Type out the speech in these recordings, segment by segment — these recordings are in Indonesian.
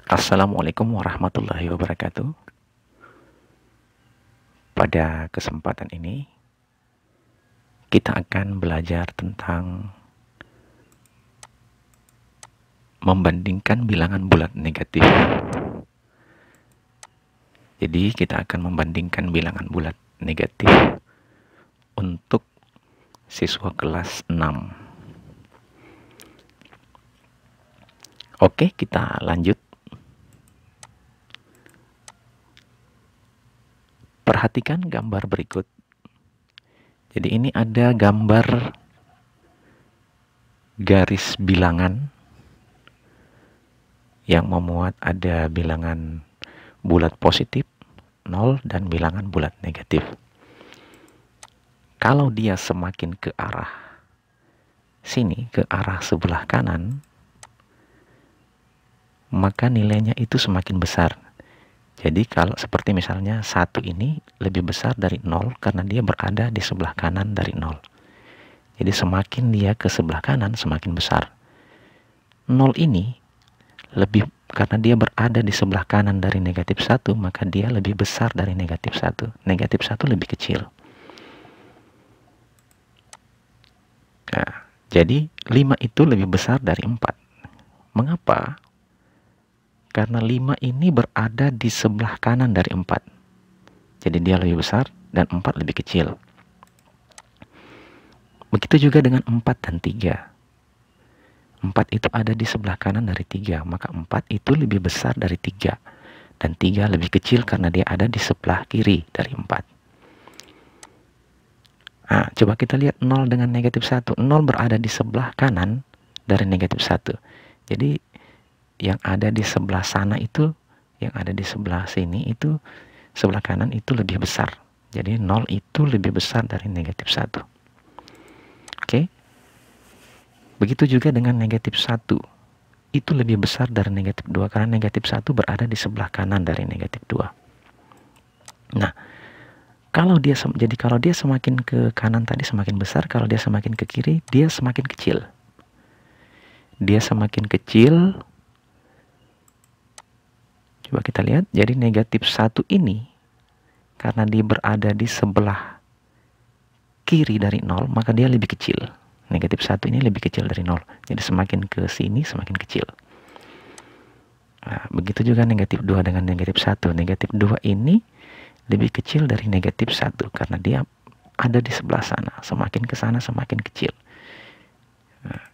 Assalamualaikum warahmatullahi wabarakatuh. Pada kesempatan ini, kita akan belajar tentang membandingkan bilangan bulat negatif. Jadi, kita akan membandingkan bilangan bulat negatif untuk siswa kelas 6. Oke, kita lanjut. Perhatikan gambar berikut. Jadi ini ada gambar garis bilangan yang memuat ada bilangan bulat positif 0 dan bilangan bulat negatif. Kalau dia semakin ke arah sini, ke arah sebelah kanan, maka nilainya itu semakin besar. Jadi kalau seperti misalnya 1 ini lebih besar dari 0 karena dia berada di sebelah kanan dari 0. Jadi semakin dia ke sebelah kanan semakin besar. 0 ini lebih karena dia berada di sebelah kanan dari negatif 1, maka dia lebih besar dari negatif 1. Negatif 1 lebih kecil. Nah, jadi 5 itu lebih besar dari 4. Mengapa? Karena 5 ini berada di sebelah kanan dari 4. Jadi dia lebih besar dan 4 lebih kecil. Begitu juga dengan 4 dan 3. 4 itu ada di sebelah kanan dari 3. Maka 4 itu lebih besar dari 3. Dan 3 lebih kecil karena dia ada di sebelah kiri dari 4. Nah, coba kita lihat 0 dengan negatif 1. 0 berada di sebelah kanan dari negatif 1. Jadi yang ada di sebelah sana itu, yang ada di sebelah sini itu, sebelah kanan itu lebih besar. Jadi 0 itu lebih besar dari negatif 1. Oke. Begitu juga dengan negatif 1. Itu lebih besar dari negatif 2 karena negatif 1 berada di sebelah kanan dari negatif 2. Nah, kalau dia semakin ke kanan tadi semakin besar, kalau dia semakin ke kiri dia semakin kecil. Dia semakin kecil. Coba kita lihat, jadi negatif 1 ini, karena dia berada di sebelah kiri dari 0, maka dia lebih kecil. Negatif 1 ini lebih kecil dari 0. Jadi semakin ke sini, semakin kecil. Nah, begitu juga negatif 2 dengan negatif 1. Negatif 2 ini lebih kecil dari negatif 1, karena dia ada di sebelah sana. Semakin ke sana, semakin kecil. Nah,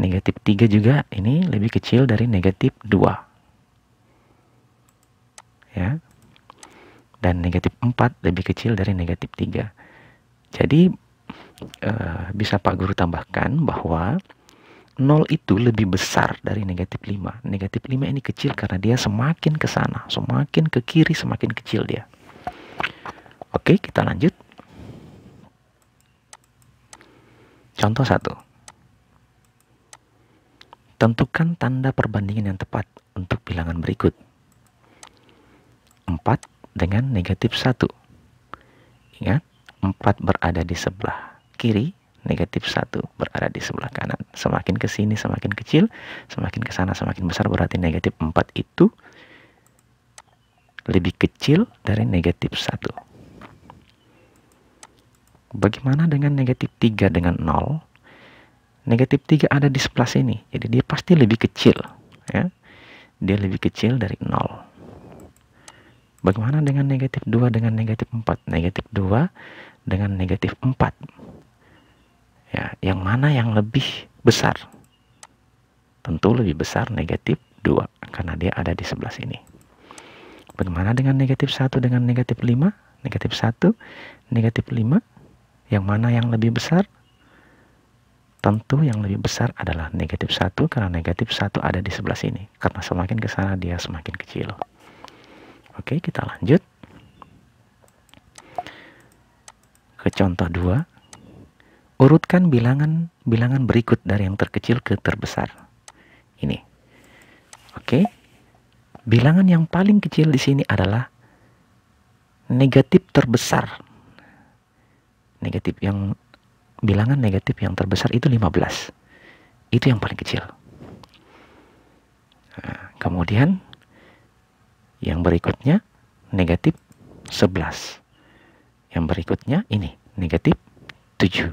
negatif 3 juga ini lebih kecil dari negatif 2. Ya, dan negatif 4 lebih kecil dari negatif 3. Jadi bisa Pak Guru tambahkan bahwa 0 itu lebih besar dari negatif 5. Negatif 5 ini kecil karena dia semakin ke sana, semakin ke kiri semakin kecil dia. Oke, kita lanjut. Contoh 1. Tentukan tanda perbandingan yang tepat untuk bilangan berikut. 4 dengan negatif 1. Ingat, 4 berada di sebelah kiri, negatif 1 berada di sebelah kanan. Semakin ke sini semakin kecil, semakin ke sana semakin besar, berarti negatif 4 itu lebih kecil dari negatif 1. Bagaimana dengan negatif 3 dengan 0? Negatif 3 ada di sebelah sini, jadi dia pasti lebih kecil. Ya. Dia lebih kecil dari 0. Bagaimana dengan negatif 2 dengan negatif 4? Negatif 2 dengan negatif 4. Ya, yang mana yang lebih besar? Tentu lebih besar negatif 2, karena dia ada di sebelah sini. Bagaimana dengan negatif 1 dengan negatif 5? Negatif 1, negatif 5. Yang mana yang lebih besar? Tentu yang lebih besar adalah negatif 1, karena negatif 1 ada di sebelah sini. Karena semakin ke sana dia semakin kecil. Oke, kita lanjut ke contoh 2. Urutkan bilangan berikut dari yang terkecil ke terbesar. Ini. Oke. Bilangan yang paling kecil di sini adalah negatif terbesar. Bilangan negatif yang terbesar itu 15. Itu yang paling kecil. Nah, Kemudian yang berikutnya negatif 11. Yang berikutnya ini negatif 7.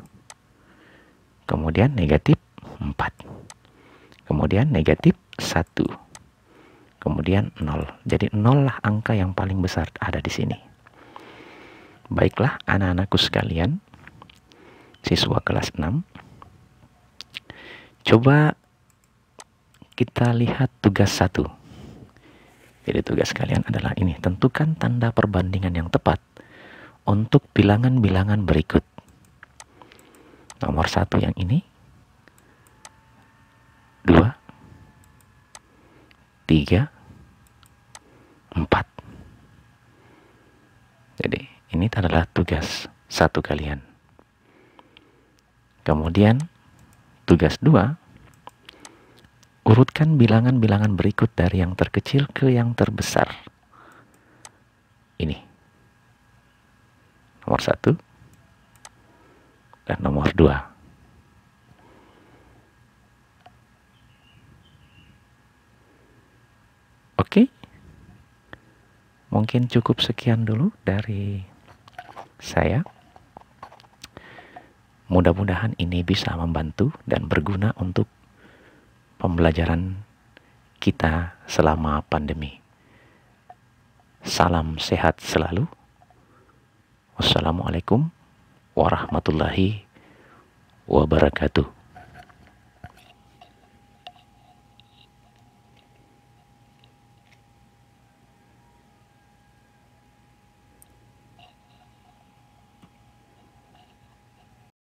Kemudian negatif 4. Kemudian negatif 1. Kemudian 0. Jadi 0 lah angka yang paling besar ada di sini. Baiklah anak-anakku sekalian, siswa kelas 6. Coba kita lihat tugas 1. Jadi tugas kalian adalah ini, tentukan tanda perbandingan yang tepat untuk bilangan-bilangan berikut. Nomor 1 yang ini, 2, 3, 4. Jadi ini adalah tugas 1 kalian. Kemudian tugas 2, urutkan bilangan-bilangan berikut dari yang terkecil ke yang terbesar. Ini. Nomor 1 dan nomor 2. Oke. Mungkin cukup sekian dulu dari saya. Mudah-mudahan ini bisa membantu dan berguna untuk pembelajaran kita selama pandemi. Salam sehat selalu. Wassalamualaikum warahmatullahi wabarakatuh.